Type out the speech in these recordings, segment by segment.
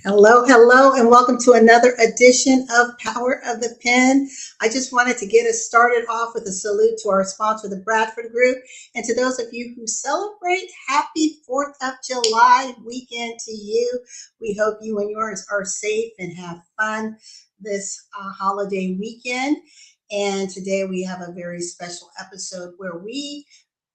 Hello, hello, and welcome to another edition of Power of the Pen. I just wanted to get us started off with a salute to our sponsor, the Bradford Group, and to those of you who celebrate happy 4th of July weekend to you. We hope you and yours are safe and have fun this holiday weekend. And today we have a very special episode where we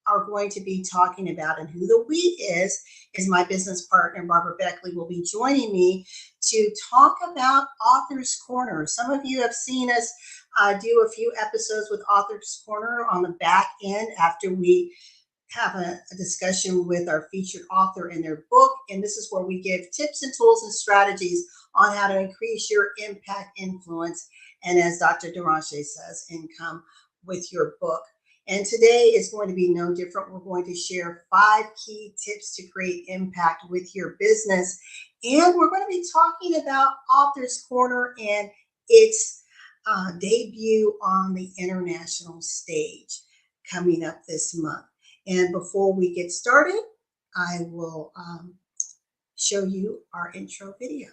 are going to be talking about, and who the we is my business partner, Barbara Beckley, will be joining me to talk about Author's Corner. Some of you have seen us do a few episodes with Author's Corner on the back end after we have a discussion with our featured author and their book. And this is where we give tips and tools and strategies on how to increase your impact, influence, and as Dr. Duranche says, income with your book. And today is going to be no different. We're going to share 5 key tips to create impact with your business. And we're going to be talking about Author's Corner and its debut on the international stage coming up this month. And before we get started, I will show you our intro video.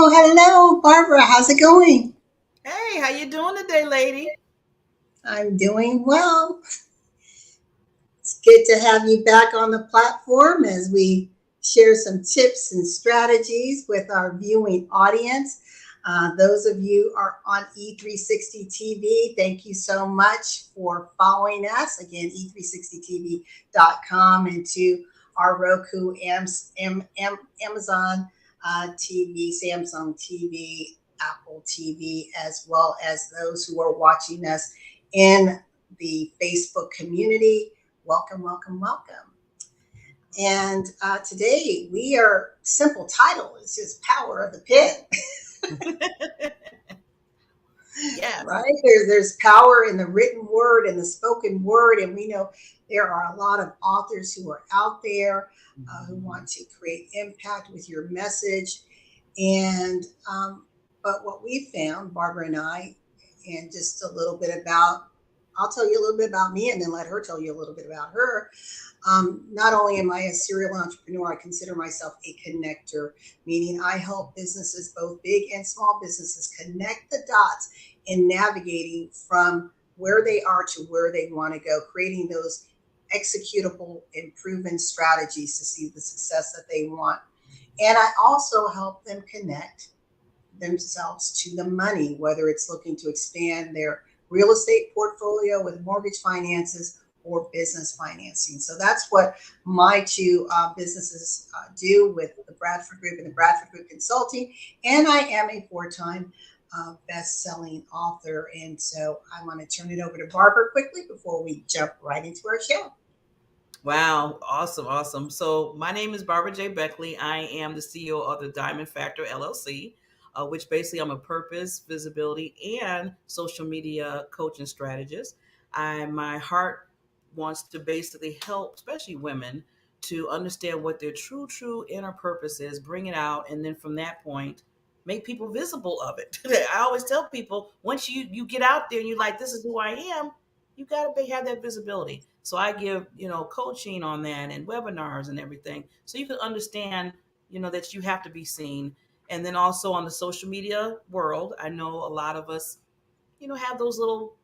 Hello, Barbara. How's it going? Hey, how you doing today, lady? I'm doing well. It's good to have you back on the platform as we share some tips and strategies with our viewing audience. Those of you are on E360 TV, thank you so much for following us. Again, e360tv.com, and to our Roku, Amazon TV, Samsung TV, Apple TV, as well as those who are watching us in the Facebook community. Welcome, welcome, welcome. And today simple title is just Power of the Pen. Yeah. Right? There's power in the written word and the spoken word. And we know there are a lot of authors who are out there who want to create impact with your message. And but what we found, Barbara and I, and just a little bit about, I'll tell you a little bit about me and then let her tell you a little bit about her. Not only am I a serial entrepreneur, I consider myself a connector, meaning I help businesses, both big and small businesses, connect the dots in navigating from where they are to where they want to go, creating those executable and proven strategies to see the success that they want. And I also help them connect themselves to the money, whether it's looking to expand their real estate portfolio with mortgage finances or business financing. So that's what my 2 businesses do with the Bradford Group and the Bradford Group Consulting. And I am a 4-time best-selling author. And so I want to turn it over to Barbara quickly before we jump right into our show. Wow. Awesome. So my name is Barbara J. Beckley. I am the CEO of the Diamond Factor LLC, which basically I'm a purpose, visibility, and social media coach and strategist. My heart wants to basically help, especially women, to understand what their true inner purpose is, bring it out, and then from that point, make people visible of it. I always tell people, once you get out there and you're like, this is who I am, you got to have that visibility. So I give, coaching on that and webinars and everything. So you can understand, that you have to be seen. And then also on the social media world, I know a lot of us, have those little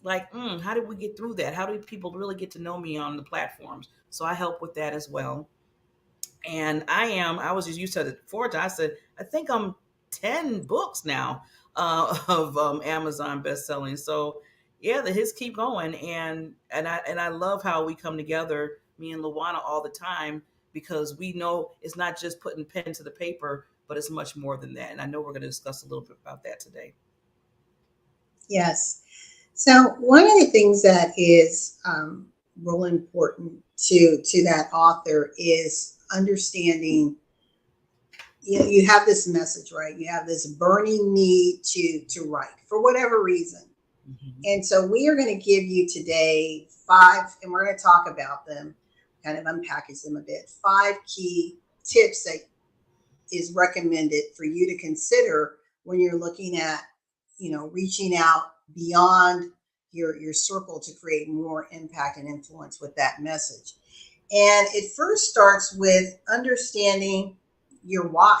like, how did we get through that? How do people really get to know me on the platforms? So I help with that as well. And I was just used to it before. I said, I think I'm 10 books now of Amazon best-selling. So yeah, the hits keep going. And I love how we come together, me and LaWanna, all the time, because we know it's not just putting pen to the paper, but it's much more than that. And I know we're going to discuss a little bit about that today. Yes. So one of the things that is real important to that author is understanding. You have this message, right? You have this burning need to write for whatever reason. Mhm. And so we are going to give you today five, and we're going to talk about them, kind of unpackage them a bit. Five key tips that is recommended for you to consider when you're looking at, reaching out beyond your circle to create more impact and influence with that message. And it first starts with understanding your why.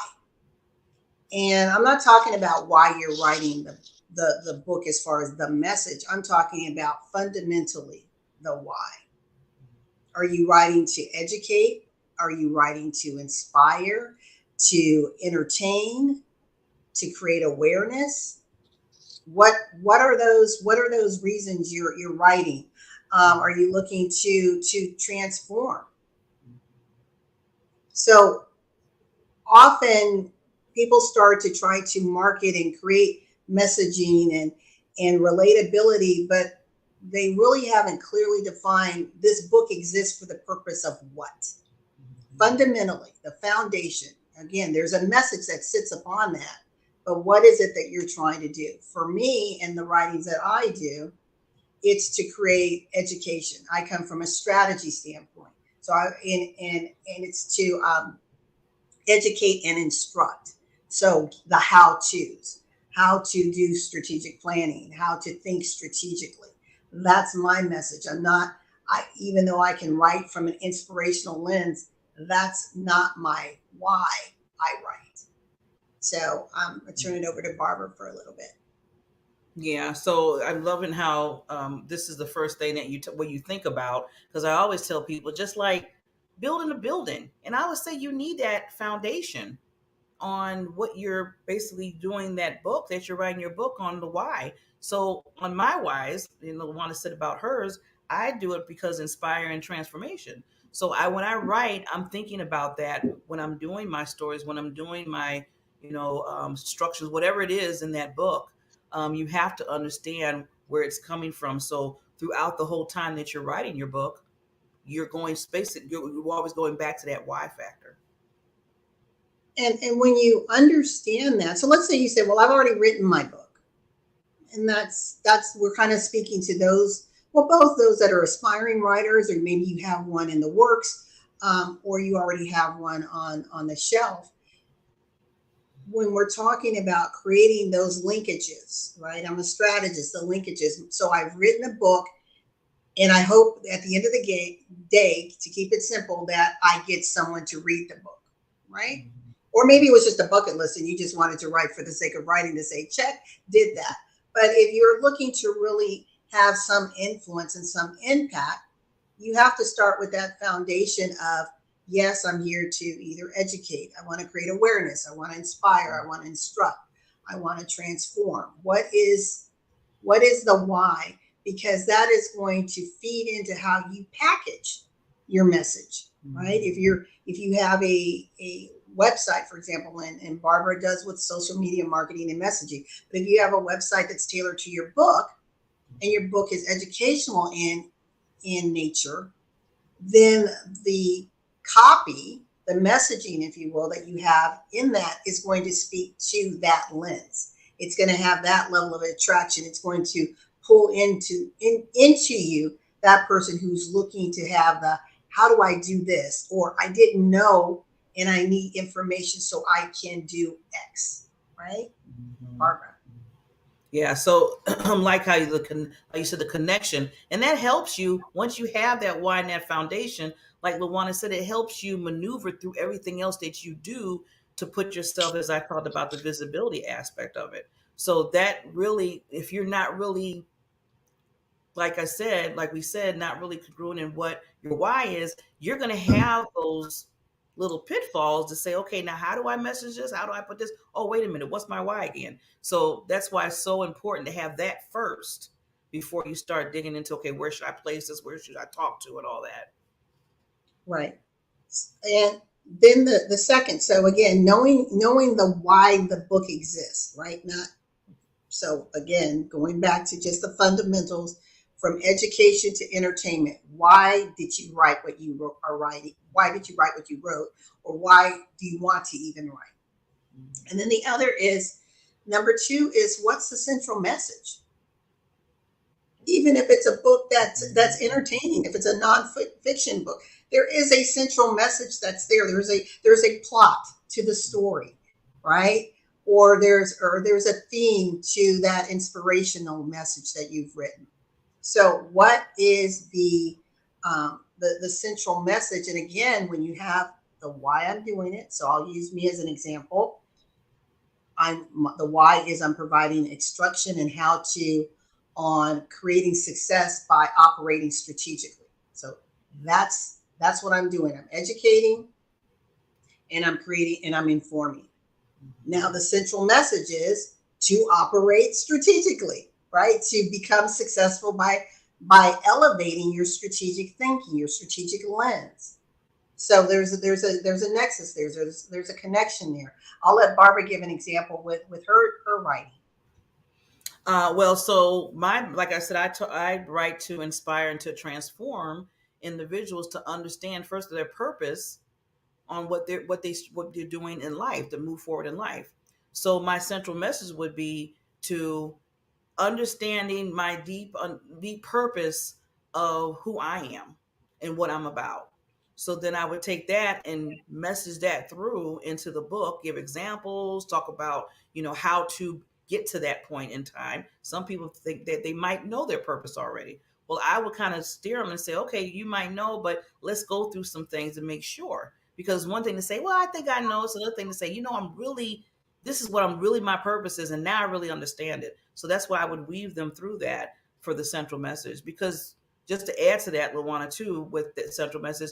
And I'm not talking about why you're writing the book as far as the message. I'm talking about fundamentally the why. Are you writing to educate? Are you writing to inspire, to entertain, to create awareness? What are those reasons you're writing? Are you looking to transform? So often people start to try to market and create messaging and relatability, but they really haven't clearly defined this book exists for the purpose of what. Fundamentally, the foundation. Again, there's a message that sits upon that, but what is it that you're trying to do? For me and the writings that I do, it's to create education. I come from a strategy standpoint, so and it's to educate and instruct. So the how to's, how to do strategic planning, how to think strategically. That's my message. I'm not, even though I can write from an inspirational lens, that's not my why I write. So I turn it over to Barbara for a little bit. Yeah, so I'm loving how this is the first thing that what you think about, because I always tell people, just like building a building, and I always say you need that foundation on what you're basically doing, that book that you're writing your book on, the why. So on my whys, want to said about hers, I do it because inspire and transformation. So when I write, I'm thinking about that when I'm doing my stories, when I'm doing my structures, whatever it is in that book. You have to understand where it's coming from. So throughout the whole time that you're writing your book, you're going space. You're always going back to that why factor. And when you understand that, so let's say you say, well, I've already written my book. And that's we're kind of speaking to those, well, both those that are aspiring writers, or maybe you have one in the works, or you already have one on the shelf. When we're talking about creating those linkages, right? I'm a strategist, the linkages. So I've written a book, and I hope at the end of the day, to keep it simple, that I get someone to read the book, right? Or maybe it was just a bucket list and you just wanted to write for the sake of writing to say, check, did that. But if you're looking to really have some influence and some impact, you have to start with that foundation of, yes, I'm here to either educate, I want to create awareness, I want to inspire, I want to instruct, I want to transform. What is the why? Because that is going to feed into how you package your message, right? If you have a website, for example, and Barbara does with social media marketing and messaging, but if you have a website that's tailored to your book, and your book is educational in nature, then the copy, the messaging, if you will, that you have in that is going to speak to that lens. It's going to have that level of attraction. It's going to pull into you that person who's looking to have the, how do I do this? Or I didn't know and I need information so I can do X, right? Mhm. Barbara. Yeah, so like how like you said, the connection, and that helps you once you have that why and that foundation. Like LaWanna said, it helps you maneuver through everything else that you do to put yourself, as I talked about, the visibility aspect of it. So that really, if you're not really, like I said, like we said, not really congruent in what your why is, you're going to have those little pitfalls to say, okay, now how do I message this? How do I put this? Oh, wait a minute, what's my why again? So that's why it's so important to have that first before you start digging into, okay, where should I place this? Where should I talk to and all that? Right. And then the second, so again, knowing the why the book exists, right? Not, so again, going back to just the fundamentals. from education to entertainment. Why did you write what you are writing? Why did you write what you wrote? Or why do you want to even write? And then the other is number two is what's the central message? Even if it's a book that's entertaining, if it's a nonfiction book, there is a central message that's there. There's a plot to the story, right? Or there's a theme to that inspirational message that you've written. So what is the central message? And again, when you have the why I'm doing it, so I'll use me as an example. I'm the why is I'm providing instruction and how to on creating success by operating strategically. So that's what I'm doing. I'm educating and I'm creating and I'm informing. Now the central message is to operate strategically, right? To become successful by elevating your strategic thinking, your strategic lens. So there's a nexus there. There's a connection there. I'll let Barbara give an example with her writing. Well, so like I said, I write to inspire and to transform individuals to understand first their purpose on what they're doing in life to move forward in life. So my central message would be to understanding my deep purpose of who I am and what I'm about. So then I would take that and message that through into the book, give examples, talk about, how to get to that point in time. Some people think that they might know their purpose already. Well, I would kind of steer them and say, okay, you might know, but let's go through some things to make sure. Because one thing to say, well, I think I know. It's another thing to say, this is what I'm really my purpose is, and now I really understand it. So that's why I would weave them through that for the central message. Because just to add to that, LaWanna, too, with the central message,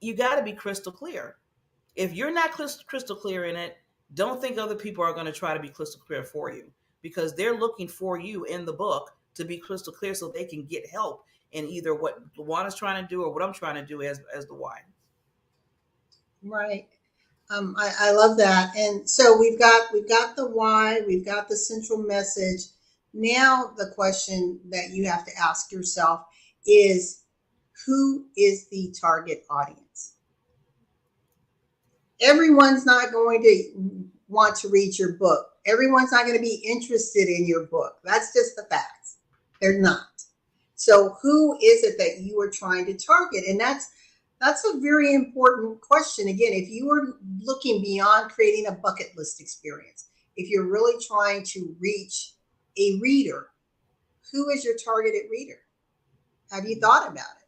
you got to be crystal clear. If you're not crystal clear in it, don't think other people are going to try to be crystal clear for you, because they're looking for you in the book to be crystal clear so they can get help in either what LaWanna's trying to do or what I'm trying to do as the why. Right. I love that. And so we've got the why, we've got the central message. Now the question that you have to ask yourself is who is the target audience? Everyone's not going to want to read your book. Everyone's not going to be interested in your book. That's just the facts. They're not. So who is it that you are trying to target? And that's a very important question. Again, if you are looking beyond creating a bucket list experience, if you're really trying to reach a reader, who is your targeted reader? Have you thought about it?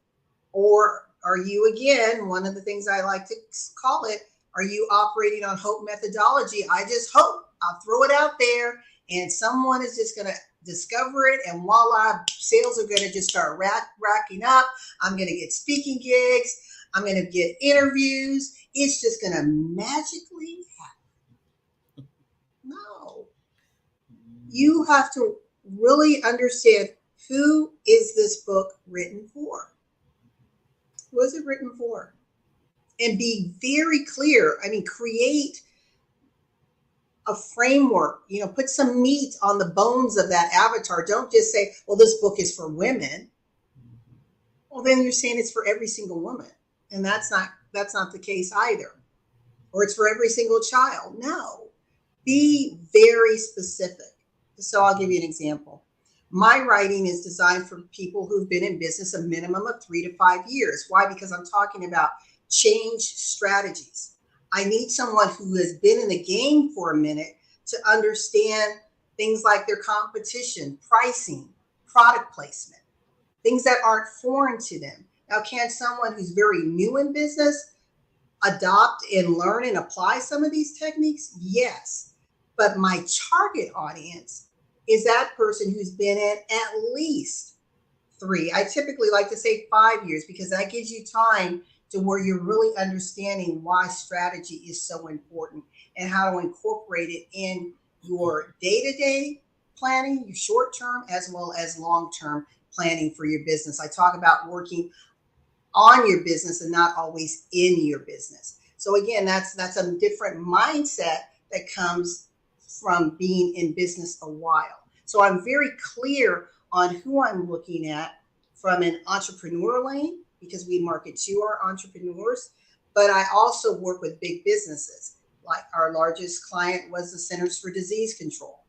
Or are you, again, one of the things I like to call it, are you operating on hope methodology? I just hope I'll throw it out there and someone is just going to discover it, and voila, sales are going to just start racking up. I'm going to get speaking gigs. I'm going to get interviews. It's just going to magically happen. No. You have to really understand, who is this book written for? Who is it written for? And be very clear. I mean, create a framework, put some meat on the bones of that avatar. Don't just say, well, this book is for women. Well, then you're saying it's for every single woman. And that's not the case either. Or it's for every single child. No. Be very specific. So I'll give you an example. My writing is designed for people who've been in business a minimum of 3 to 5 years. Why? Because I'm talking about change strategies. I need someone who has been in the game for a minute to understand things like their competition, pricing, product placement, things that aren't foreign to them. Now, can someone who's very new in business adopt and learn and apply some of these techniques? Yes. But my target audience is that person who's been in at least 3. I typically like to say 5 years, because that gives you time to where you're really understanding why strategy is so important and how to incorporate it in your day-to-day planning, your short-term as well as long-term planning for your business. I talk about working on your business and not always in your business. So again, that's a different mindset that comes from being in business a while. So I'm very clear on who I'm looking at, from an entrepreneur lane because we market to our entrepreneurs, but I also work with big businesses. Like our largest client was the Centers for Disease Control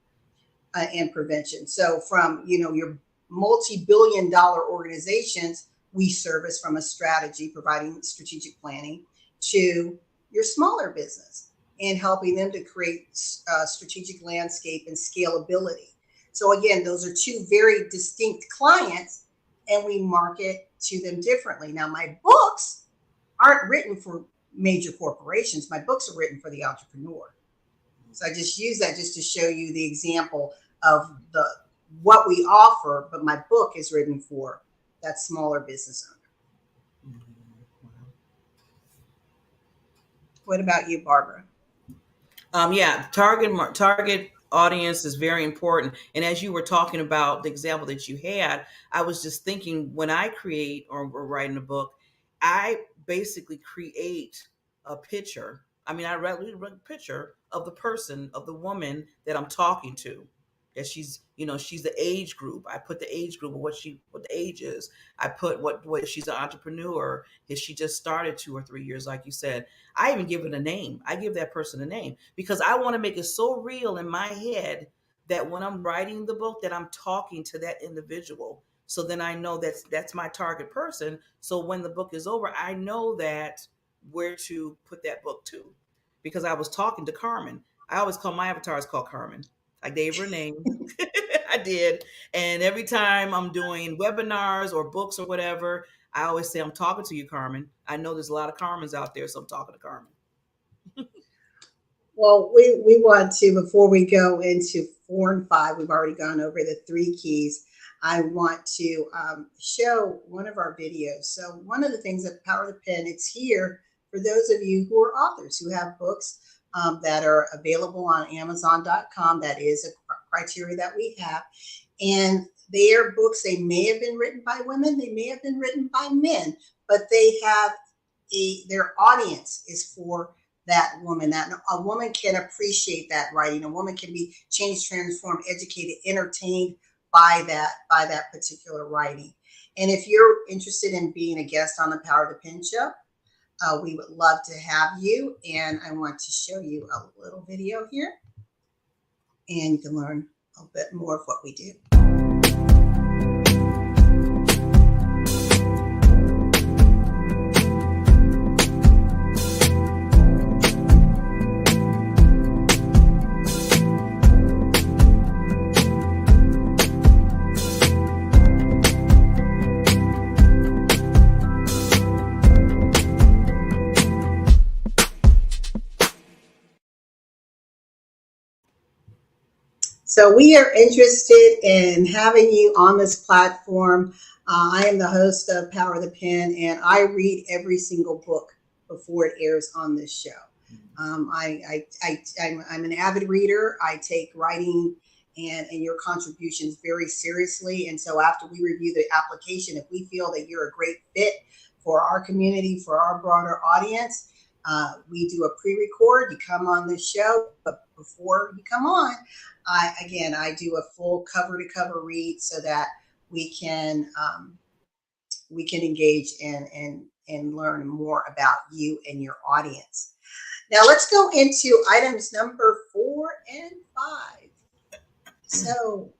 and Prevention. So from your multi-billion-dollar organizations, we service from a strategy, providing strategic planning to your smaller business and helping them to create strategic landscape and scalability. So again, those are two very distinct clients, and we market to them differently. Now, my books aren't written for major corporations. My books are written for the entrepreneur. So I just use that just to show you the example of the what we offer, but my book is written for that smaller business owner. What about you, Barbara? Yeah, target audience is very important. And as you were talking about the example that you had, I was just thinking when I create or write in a book, I basically create a picture. I mean, I read a picture of the person, of the woman that I'm talking to. That she's the age group. I put the age group of what the age is. I put what she's an entrepreneur. If she just started 2 or 3 years, like you said, I even give it a name. I give that person a name because I want to make it so real in my head that when I'm writing the book, that I'm talking to that individual. So then I know that's my target person. So when the book is over, I know that where to put that book to, because I was talking to Carmen. I always call my avatar is called Carmen. I gave her a name. I did. And every time I'm doing webinars or books or whatever, I always say, I'm talking to you, Carmen. I know there's a lot of Carmens out there, so I'm talking to Carmen. Well, we want to, before we go into 4 and 5, we've already gone over the 3 keys. I want to show one of our videos. So one of the things that Power of the Pen, it's here for those of you who are authors, who have books that are available on Amazon.com. That is a criteria that we have. And their books, they may have been written by women, they may have been written by men, but they have their audience is for that woman. That a woman can appreciate that writing. A woman can be changed, transformed, educated, entertained by that particular writing. And if you're interested in being a guest on the Power of the Pen show, we would love to have you. And I want to show you a little video here, and you can learn a bit more of what we do. So we are interested in having you on this platform. I am the host of Power of the Pen, and I read every single book before it airs on this show. I'm an avid reader. I take writing and your contributions very seriously. And so after we review the application, if we feel that you're a great fit for our community, for our broader audience, we do a pre-record. You come on this show, but before you come on, I do a full cover-to-cover read so that we can engage and learn more about you and your audience. Now let's go into items number 4 and 5. So,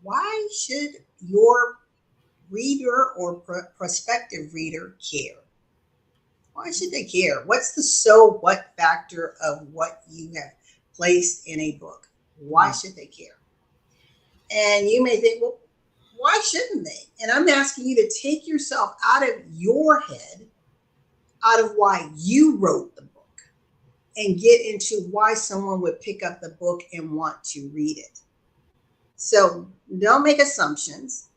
why should your reader or prospective reader care? Why should they care? What's the so what factor of what you have placed in a book? Why should they care? And you may think, well, why shouldn't they? And I'm asking you to take yourself out of your head, out of why you wrote the book, and get into why someone would pick up the book and want to read it. So don't make assumptions.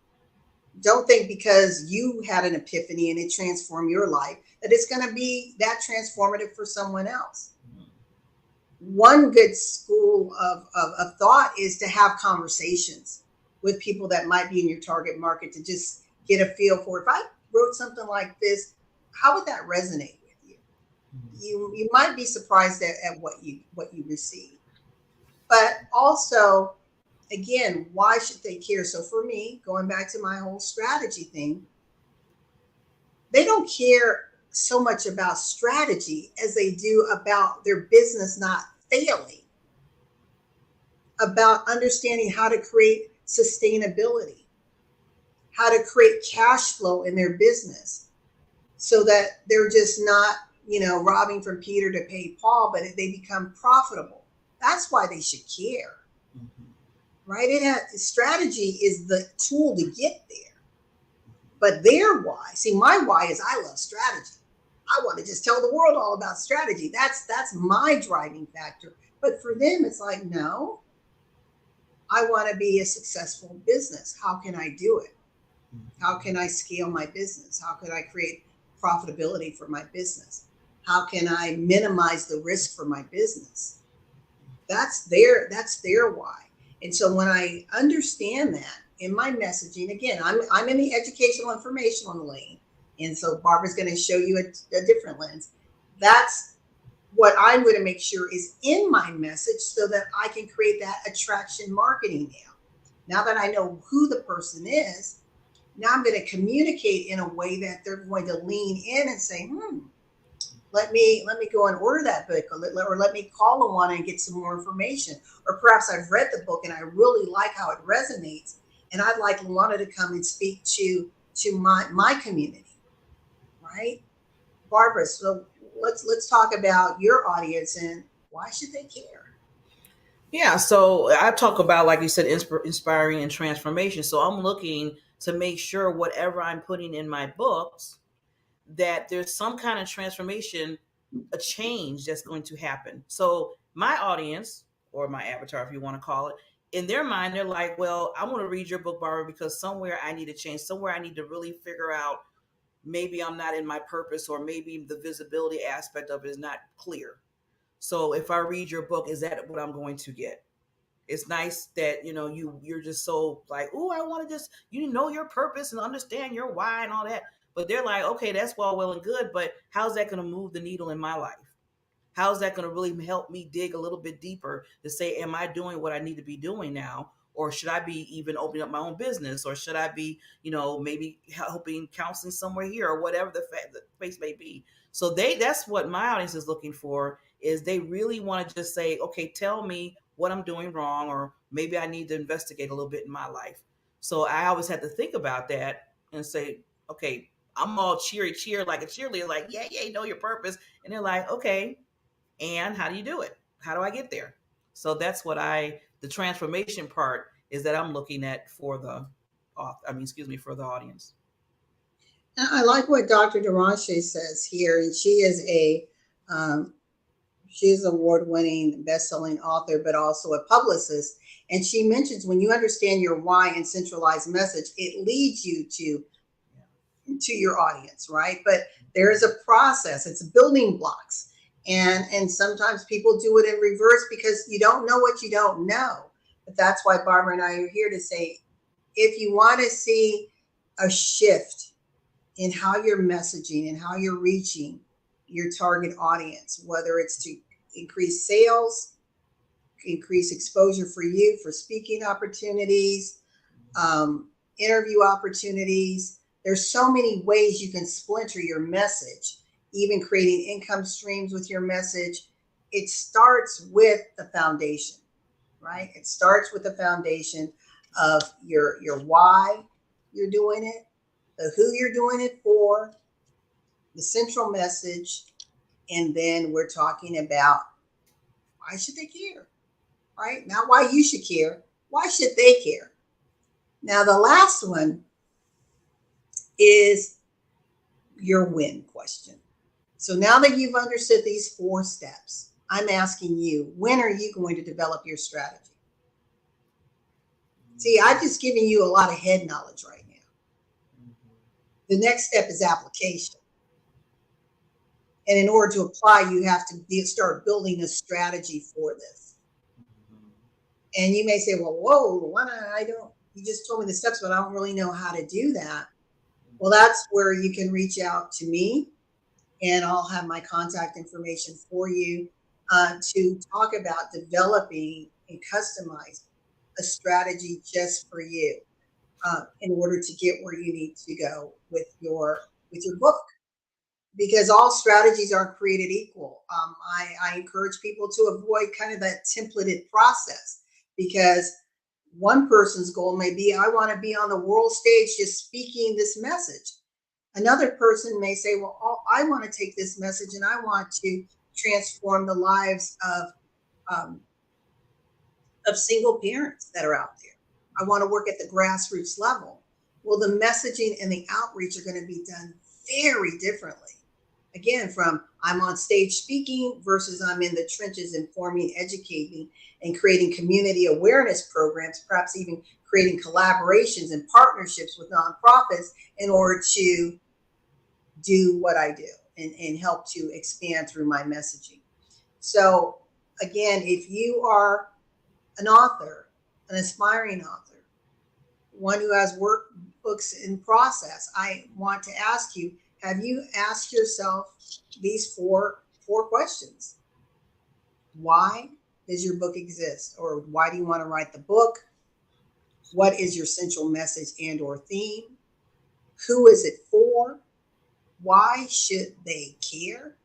Don't think because you had an epiphany and it transformed your life that it's going to be that transformative for someone else. One good school of thought is to have conversations with people that might be in your target market to just get a feel for, if I wrote something like this, how would that resonate with you? You might be surprised at what you receive. But also, Again, why should they care? So for me, going back to my whole strategy thing, they don't care so much about strategy as they do about their business not failing, about understanding how to create sustainability, how to create cash flow in their business so that they're just not, robbing from Peter to pay Paul, but they become profitable. That's why they should care, Mhm. right? Strategy is the tool to get there. But their why, see, my why is I love strategy. I want to just tell the world all about strategy. That's my driving factor. But for them, it's like, no, I want to be a successful business. How can I do it? How can I scale my business? How can I create profitability for my business? How can I minimize the risk for my business? That's their why. And so when I understand that in my messaging, again, I'm in the educational informational lane, and so Barbara's going to show you a different lens. That's what I'm going to make sure is in my message so that I can create that attraction marketing now. Now that I know who the person is, now I'm going to communicate in a way that they're going to lean in and say, let me go and order that book, or let me call LaWanna and get some more information. Or perhaps I've read the book and I really like how it resonates, and I'd like LaWanna to come and speak to my community, right? Barbara, so let's talk about your audience and why should they care? Yeah, so I talk about, like you said, inspiring and transformation. So I'm looking to make sure whatever I'm putting in my books, that there's some kind of transformation, a change that's going to happen. So my audience, or my avatar, if you want to call it, in their mind, they're like, well, I want to read your book, Barbara, because somewhere I need to change, somewhere I need to really figure out, maybe I'm not in my purpose, or maybe the visibility aspect of it is not clear. So if I read your book, is that what I'm going to get? It's nice that you're just so like, oh, I want to just know your purpose and understand your why and all that. But they're like, okay, that's well and good, but how's that going to move the needle in my life? How's that going to really help me dig a little bit deeper to say, am I doing what I need to be doing now? Or should I be even opening up my own business? Or should I be, maybe helping counseling somewhere here, or whatever the case may be? So that's what my audience is looking for, is they really want to just say, okay, tell me what I'm doing wrong, or maybe I need to investigate a little bit in my life. So I always had to think about that and say, okay, I'm all cheer like a cheerleader, like, yeah, yeah, know your purpose. And they're like, okay, and how do you do it? How do I get there? So that's what the transformation part is that I'm looking at for the for the audience. I like what Dr. Deranche says here, and um, she is an award-winning, best-selling author, but also a publicist. And she mentions when you understand your why and centralized message, it leads you to your audience, right? But there is a process. It's building blocks, and sometimes people do it in reverse because you don't know what you don't know. But that's why Barbara and I are here to say, if you want to see a shift in how you're messaging and how you're reaching your target audience, whether it's to increase sales, increase exposure for you for speaking opportunities, interview opportunities. There's so many ways you can splinter your message, even creating income streams with your message. It starts with the foundation, right? It starts with the foundation of your why you're doing it, the who you're doing it for, the central message, and then we're talking about why should they care, right? Not why you should care, why should they care? Now, the last one is your win question. So now that you've understood these 4 steps, I'm asking you, when are you going to develop your strategy? See, I've just given you a lot of head knowledge right now. The next step is application. And in order to apply, you have to start building a strategy for this. And you may say, well, whoa, why not? You just told me the steps, but I don't really know how to do that. Well, that's where you can reach out to me, and I'll have my contact information for you to talk about developing and customizing a strategy just for you in order to get where you need to go with your book, because all strategies aren't created equal. I encourage people to avoid kind of that templated process, because one person's goal may be, I want to be on the world stage just speaking this message. Another person may say, well, I want to take this message and I want to transform the lives um, of single parents that are out there. I want to work at the grassroots level. Well, the messaging and the outreach are going to be done very differently. Again, from I'm on stage speaking versus I'm in the trenches informing, educating, and creating community awareness programs, perhaps even creating collaborations and partnerships with nonprofits in order to do what I do and help to expand through my messaging. So again, if you are an author, an aspiring author, one who has workbooks in process, I want to ask you, have you asked yourself these four questions? Why does your book exist? Or why do you want to write the book? What is your central message and or theme? Who is it for? Why should they care?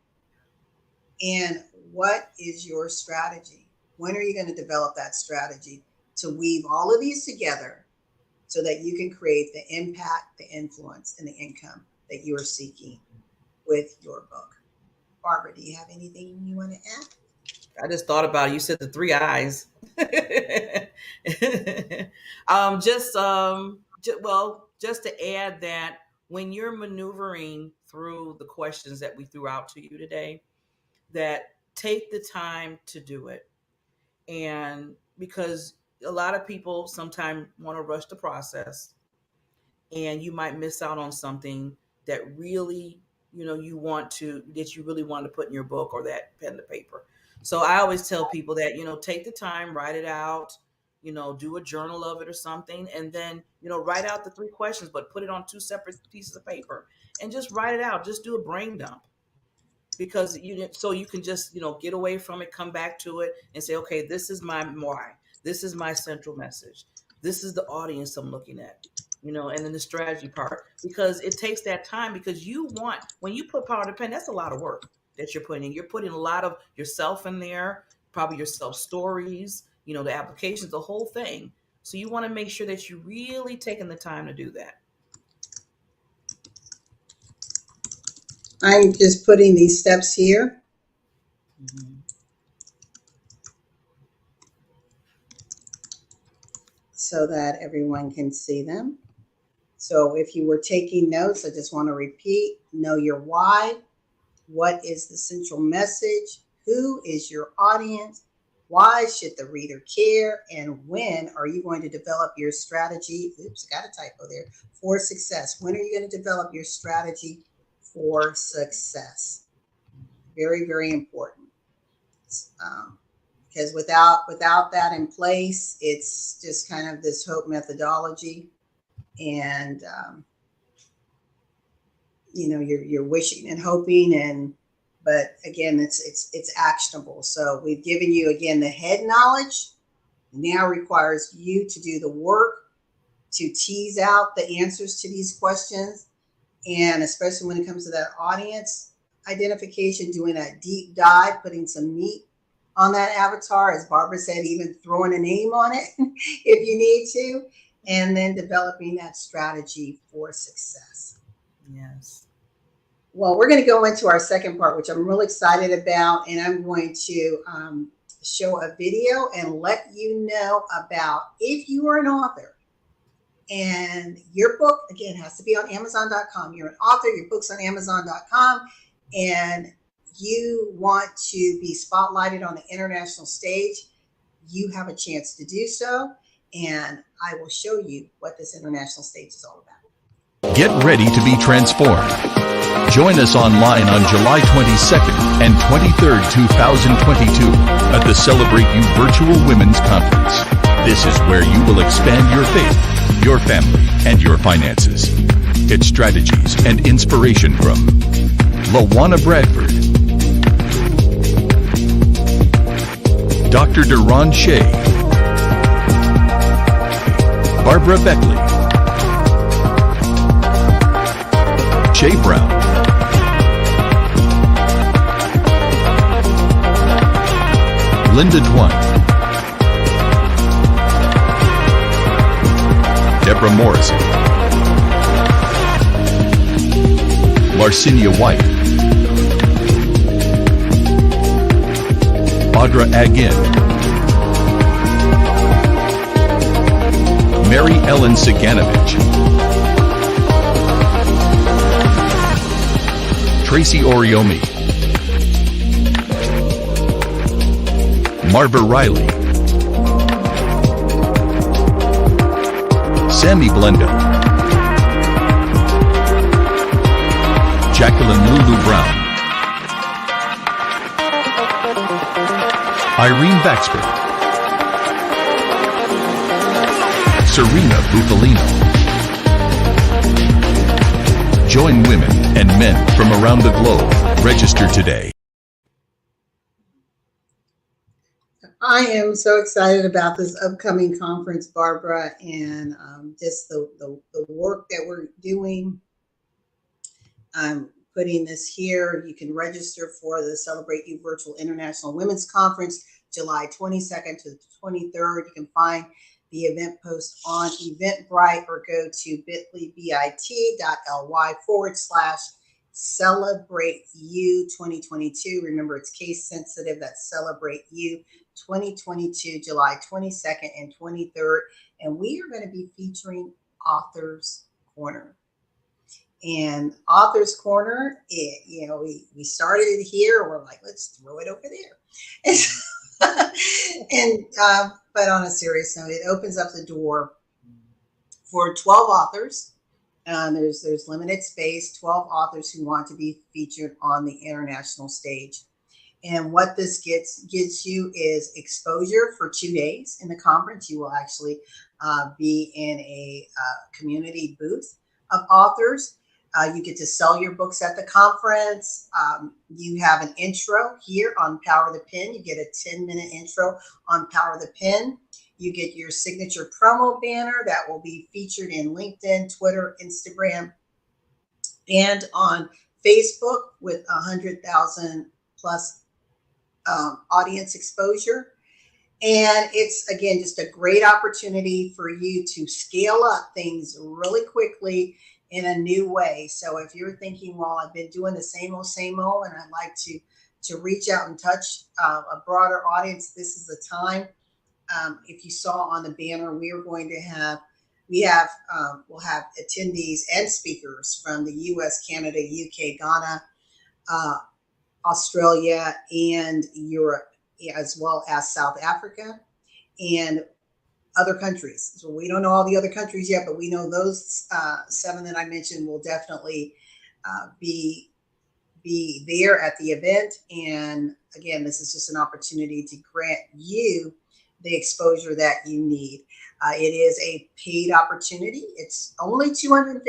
And what is your strategy? When are you going to develop that strategy to weave all of these together so that you can create the impact, the influence, and the income that you are seeking with your book? Barbara, do you have anything you want to add? I just thought about it. You said the three eyes. Just to add that when you're maneuvering through the questions that we threw out to you today, that take the time to do it. And because a lot of people sometimes want to rush the process, and you might miss out on something that really, that you really want to put in your book or that pen to paper. So I always tell people that, take the time, write it out, do a journal of it or something, and then, write out the three questions, but put it on two separate pieces of paper and just write it out. Just do a brain dump, because you can just, get away from it, come back to it and say, okay, this is my why. This is my central message. This is the audience I'm looking at, and then the strategy part, because it takes that time, because when you put power to pen, that's a lot of work that you're putting in. You're putting a lot of yourself in there, probably yourself stories, the applications, the whole thing. So you want to make sure that you're really taking the time to do that. I'm just putting these steps here. Mm-hmm. So that everyone can see them. So if you were taking notes, I just want to repeat: know your why. What is the central message? Who is your audience? Why should the reader care? And when are you going to develop your strategy? Oops, I got a typo there. For success. When are you going to develop your strategy for success? Very, very important. Because without that in place, it's just kind of this hope methodology, and you're wishing and hoping, but again, it's actionable. So we've given you again the head knowledge. Now requires you to do the work to tease out the answers to these questions, and especially when it comes to that audience identification, doing that deep dive, putting some meat on that avatar, as Barbara said, even throwing a name on it if you need to, and then developing that strategy for success. Yes. Well, we're going to go into our second part, which I'm really excited about, and I'm going to show a video and let you know about, if you are an author and your book, again, has to be on Amazon.com. You're an author, your book's on Amazon.com, and you want to be spotlighted on the international stage, you have a chance to do so. And I will show you what this international stage is all about. Get ready to be transformed. Join us online on July 22nd and 23rd, 2022 at the Celebrate You Virtual Women's Conference. This is where you will expand your faith, your family, and your finances. Get strategies and inspiration from LaWanna Bradford, Dr. Duran Shea, Barbara Beckley, Shay Brown, Linda Twine, Deborah Morrison, Larcinia White, Audra Agin, Mary Ellen Siganovich, Tracy Oriomi, Marva Riley, Sammy Blendo, Jacqueline Lulu Brown, Irene Baxter, Serena Bufalino. Join women and men from around the globe. Register today. I am so excited about this upcoming conference, Barbara, and just the work that we're doing. I'm putting this here. You can register for the Celebrate You Virtual International Women's Conference, July 22nd to the 23rd. You can find the event post on Eventbrite or go to bit.ly/Celebrate You 2022. Remember, it's case sensitive. That's Celebrate You 2022, July 22nd and 23rd. And we are going to be featuring Authors Corner. And Authors Corner, we started it here. We're like, let's throw it over there. But on a serious note, it opens up the door for 12 authors. There's limited space, 12 authors who want to be featured on the international stage. And what this gives you is exposure for 2 days in the conference. You will actually be in a community booth of authors. You get to sell your books at the conference. You have an intro here on Power of the Pen. You get a 10-minute intro on Power of the Pen. You get your signature promo banner that will be featured in LinkedIn, Twitter, Instagram, and on Facebook with 100,000 plus audience exposure. And it's, again, just a great opportunity for you to scale up things really quickly in a new way. So if you're thinking, well, I've been doing the same old, and I'd like to reach out and touch a broader audience, this is the time. If you saw on the banner, we'll have attendees and speakers from the US, Canada, UK, Ghana, Australia, and Europe, as well as South Africa and other countries. So we don't know all the other countries yet, but we know those 7 that I mentioned will definitely be there at the event. And again, this is just an opportunity to grant you the exposure that you need. It is a paid opportunity. It's only $250.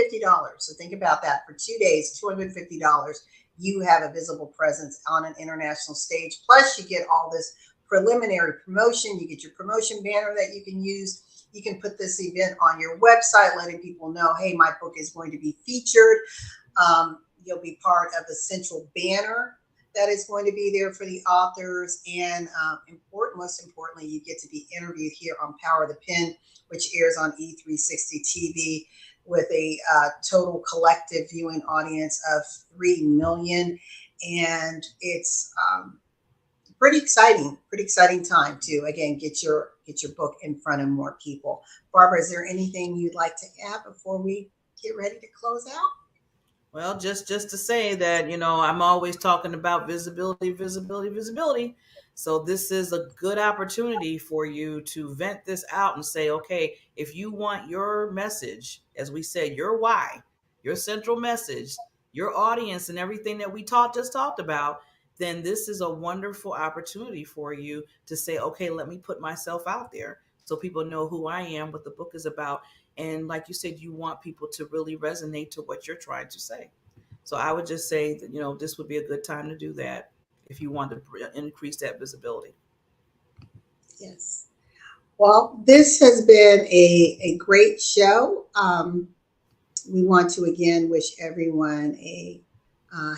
So think about that. For 2 days, $250. You have a visible presence on an international stage. Plus, you get all this preliminary promotion. You get your promotion banner that you can use. You can put this event on your website, letting people know, hey, my book is going to be featured. You'll be part of the central banner that is going to be there for the authors. And most importantly, you get to be interviewed here on Power of the Pen, which airs on E360 TV with a total collective viewing audience of 3 million. And it's pretty exciting time to, again, get your book in front of more people. Barbara, is there anything you'd like to add before we get ready to close out? Well, just to say that, I'm always talking about visibility. So this is a good opportunity for you to vent this out and say, okay, if you want your message, as we said, your why, your central message, your audience, and everything that we just talked about, then this is a wonderful opportunity for you to say, okay, let me put myself out there so people know who I am, what the book is about. And like you said, you want people to really resonate to what you're trying to say. So I would just say that, this would be a good time to do that if you want to increase that visibility. Yes. Well, this has been a great show. We want to again wish everyone a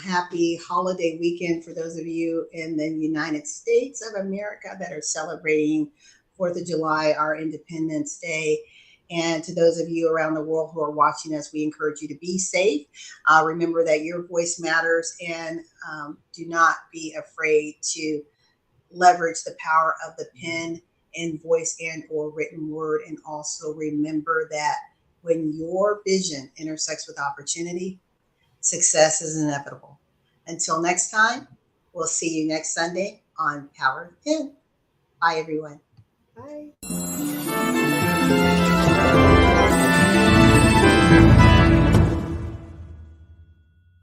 happy holiday weekend for those of you in the United States of America that are celebrating 4th of July, our Independence Day. And to those of you around the world who are watching us, we encourage you to be safe. Remember that your voice matters, and do not be afraid to leverage the power of the pen and voice and or written word. And also remember that when your vision intersects with opportunity, success is inevitable. Until next time, we'll see you next Sunday on Power of the Pen. Bye, everyone. Bye.